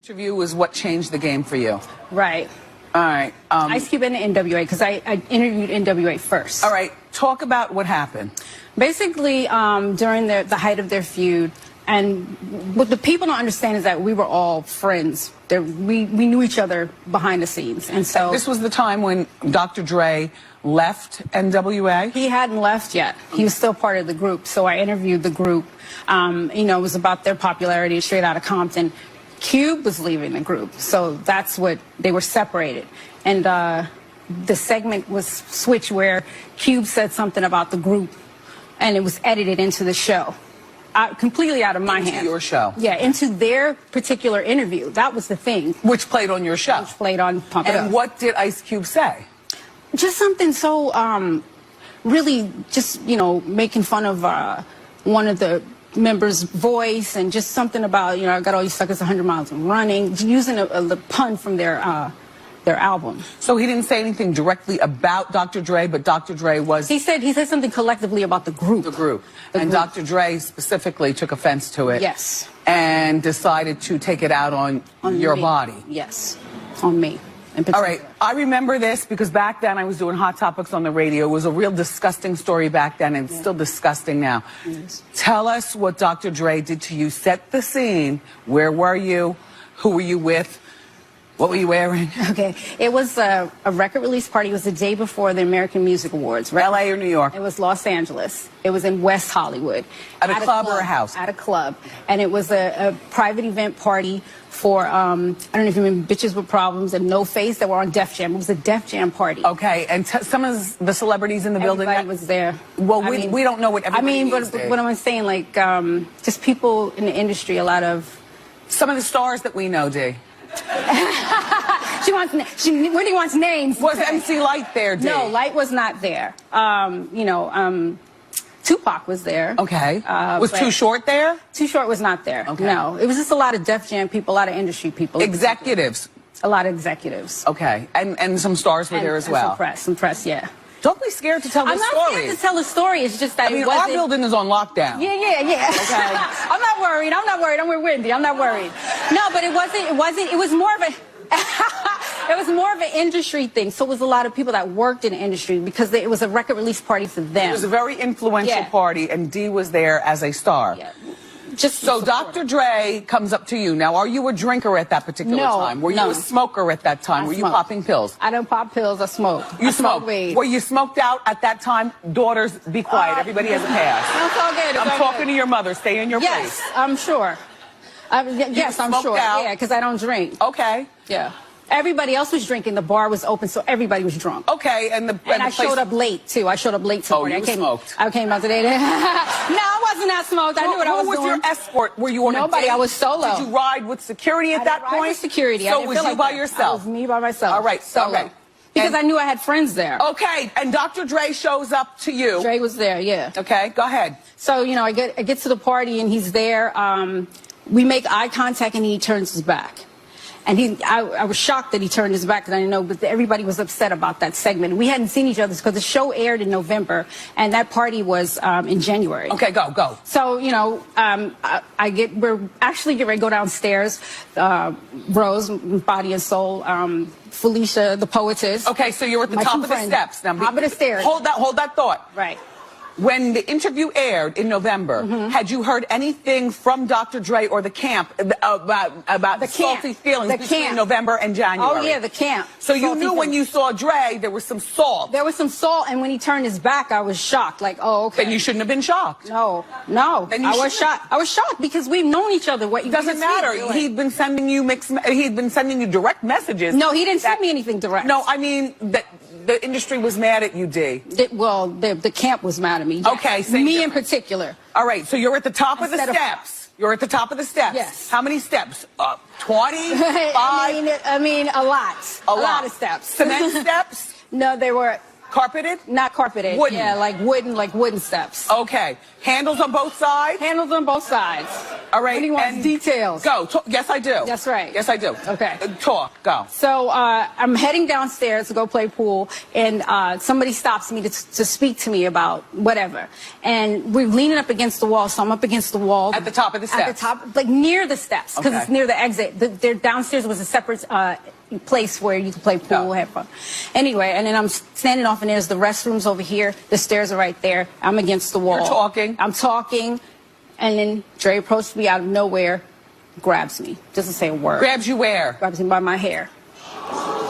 Interview was what changed the game for you. Right. All right. Ice Cube and the NWA, because I interviewed NWA first. All right. Talk about what happened. Basically, during the height of their feud, and what the people don't understand is that we were all friends. We knew each other behind the scenes, and so this was the time when Dr. Dre left NWA. He hadn't left yet. He was still part of the group. So I interviewed the group. You know, it was about their popularity. Straight out of Compton. Cube was leaving the group, so that's what they were separated. And the segment was switched where Cube said something about the group, and it was edited into the show, completely out of my hands. Into your show? Yeah, into their particular interview. That was the thing. Which played on your show? Which played on Pump It Up. And what did Ice Cube say? Just something so, really just, you know, making fun of one of the members' voice, and just something about, you know, I got all you suckers 100 miles and running, using a pun from their album. So he didn't say anything directly about Dr. Dre, but Dr. Dre was... He said something collectively about the group. The group. And Dr. Dre specifically took offense to it. Yes. And decided to take it out on your me. body. Yes, on me. All right, I remember this because back then I was doing Hot Topics on the radio. It was a real disgusting story back then, and it's still disgusting now. Yes. Tell us what Dr. Dre did to you. Set the scene. Where were you? Who were you with? What were you wearing? Okay, it was a record release party. It was the day before the American Music Awards. Right? L.A. or New York? It was Los Angeles. It was in West Hollywood. At a club or a house? At a club. And it was a private event party for, I don't know if you remember, Bitches with Problems and No Face that were on Def Jam. It was a Def Jam party. Okay, and some of the celebrities in the building? Everybody was there. Well, we don't know what everybody is there. What I'm saying, like, just people in the industry, a lot of... Some of the stars that we know, Dee. Wendy wants names. Was MC Light there, Dee? No, Light was not there. You know, Tupac was there. Okay. Was Too Short there? Too Short was not there. Okay. No, it was just a lot of Def Jam people, a lot of industry people. Executives? A lot of executives. Okay, and some stars were there as well? Some press, yeah. Don't be scared to tell the story. I'm not scared to tell the story. It's just that it wasn't... our building is on lockdown. Yeah. Okay. I'm not worried. I'm with Wendy. I'm not worried. No, but it was more of a... It was more of an industry thing. So it was a lot of people that worked in the industry because it was a record release party for them. It was a very influential party, and Dee was there as a star. Yeah. So Dr. Dre comes up to you. Now, are you a drinker at that particular time? Were you a smoker at that time? Were you popping pills? I don't pop pills. I smoke. You smoke weed. Were you smoked out at that time? Daughters, be quiet. Everybody has a pass. That's all good. I'm talking to your mother. Stay in your place. Yes, I'm sure. Yes, I'm sure. Out. Yeah, because I don't drink. Okay. Yeah. Everybody else was drinking. The bar was open, so everybody was drunk. Okay, and I showed up late too. I showed up late to the party. You smoked. I came out today. No, I wasn't that smoked. I knew what I was doing. Who was your escort? Were you on Nobody. a date? I was solo. Did you ride with security at that point? I with security. So was you by yourself? It was me by myself. All right. Solo. Okay. Because I knew I had friends there. Okay, and Dr. Dre shows up to you. Dre was there, yeah. Okay, go ahead. So, you know, I get to the party and he's there. We make eye contact and he turns his back. And I was shocked that he turned his back because I didn't know, but everybody was upset about that segment. We hadn't seen each other because the show aired in November and that party was in January. Okay, go. So, you know, we're actually getting ready to go downstairs. Rose, Body and Soul, Felicia, the poetess. Okay, so you're at the top of the steps. Now, top of the stairs. Hold that thought. Right. When the interview aired in November, had you heard anything from Dr. Dre or the camp about the salty feelings between November and January? Oh, yeah, the camp. So you knew when you saw Dre, there was some salt. There was some salt, and when he turned his back, I was shocked. Like, oh, okay. Then you shouldn't have been shocked. No. I was shocked. I was shocked because we've known each other. What doesn't matter. He'd been sending you direct messages. No, he didn't send me anything direct. No, I mean the industry was mad at you, Dee. The camp was mad at me. Yes. Okay, me in particular. All right, so you're at the top of the steps. You're at the top of the steps. Yes. How many steps? 20? 5? I mean, a lot. A lot of steps. Cement steps? No, they were Carpeted? Not carpeted. Wooden. Yeah, like wooden steps. Okay. Handles on both sides? Handles on both sides. All right. What do you want? Details. Go. Yes, I do. That's right. Yes, I do. Okay. Talk. Go. So I'm heading downstairs to go play pool, and somebody stops me to speak to me about whatever. And we're leaning up against the wall, so I'm up against the wall. At the top of the steps? At the top, like near the steps, because it's near the exit. Their downstairs was a separate place where you could play pool, have fun. Anyway, and then I'm standing off, and there's the restrooms over here. The stairs are right there. I'm against the wall. You're talking. I'm talking, and then Dre approached me out of nowhere, grabs me, doesn't say a word. Grabs you where? Grabs me by my hair.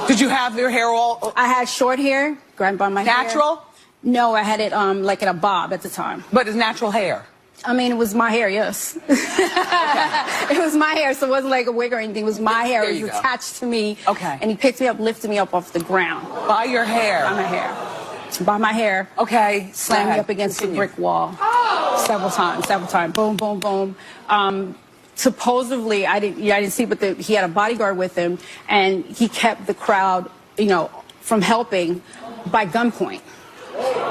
Did you have your hair all? I had short hair, grabbed by my hair. Natural? No, I had it like in a bob at the time. But it's natural hair. I mean, it was my hair, yes. It was my hair, so it wasn't like a wig or anything. It was my hair. It was attached to me. Okay. And he picked me up, lifted me up off the ground. By your hair? By my hair. By my hair. Okay. Slammed me up against the brick wall. Several times. Boom, boom, boom. Supposedly, I didn't see, but he had a bodyguard with him, and he kept the crowd, from helping by gunpoint.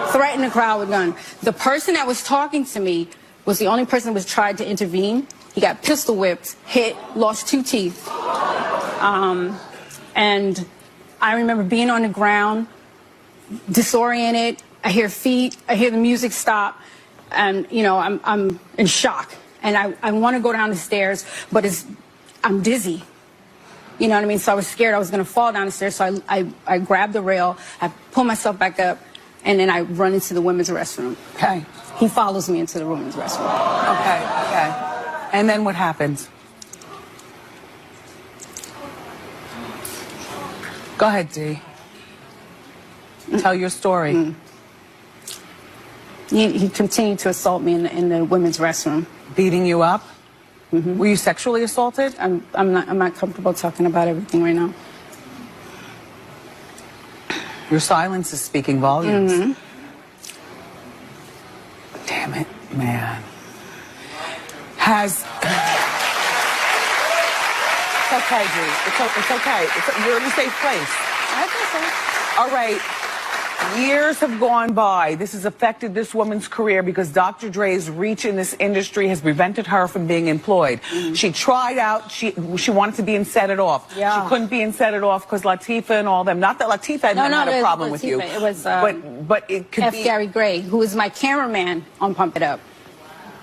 Threatened the crowd with gun. The person that was talking to me was the only person that was tried to intervene. He got pistol whipped, hit, lost 2 teeth. And I remember being on the ground, disoriented. I hear feet. I hear the music stop. And, I'm in shock. And I want to go down the stairs, but I'm dizzy. You know what I mean? So I was scared I was going to fall down the stairs. So I grabbed the rail. I pull myself back up. And then I run into the women's restroom. Okay. He follows me into the women's restroom. Okay. And then what happens? Go ahead, Dee. Tell your story. He continued to assault me in the women's restroom. Beating you up? Were you sexually assaulted? I'm not comfortable talking about everything right now. Your silence is speaking volumes. Damn it, man. It's okay, Dee. It's okay. You're in a safe place. I think so. All right. Years have gone by. This has affected this woman's career because Dr. Dre's reach in this industry has prevented her from being employed. She tried out. She wanted to be in Set It Off. Yeah. She couldn't be in Set It Off because Latifah and all them. Not that Latifah had a problem with you. It was but it could be Gary Gray, who was my cameraman on Pump It Up.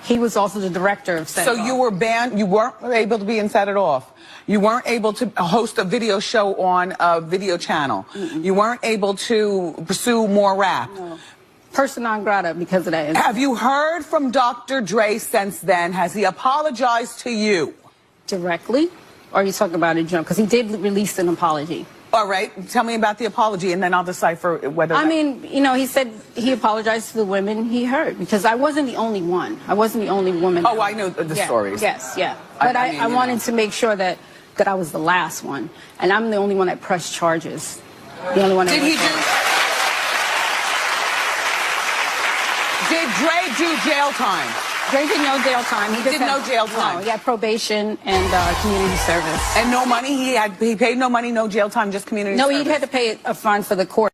He was also the director of Set It Off. So you were banned. You weren't able to be in Set It Off. You weren't able to host a video show on a video channel. You weren't able to pursue more rap. No. Person non grata because of that incident. Have you heard from Dr. Dre since then? Has he apologized to you? Directly? Or are you talking about it, John? Because he did release an apology. All right. Tell me about the apology, and then I'll decipher whether... I mean, he said he apologized to the women he hurt, because I wasn't the only one. I wasn't the only woman. Oh, I know the stories. Yes, yeah. But I wanted to make sure that I was the last one. And I'm the only one that pressed charges. The only one that... Did Dre do jail time? Dre did no jail time. He did no jail time. No, he had probation and community service. And no money? He paid no money, no jail time, just community service? No, he had to pay a fine for the court.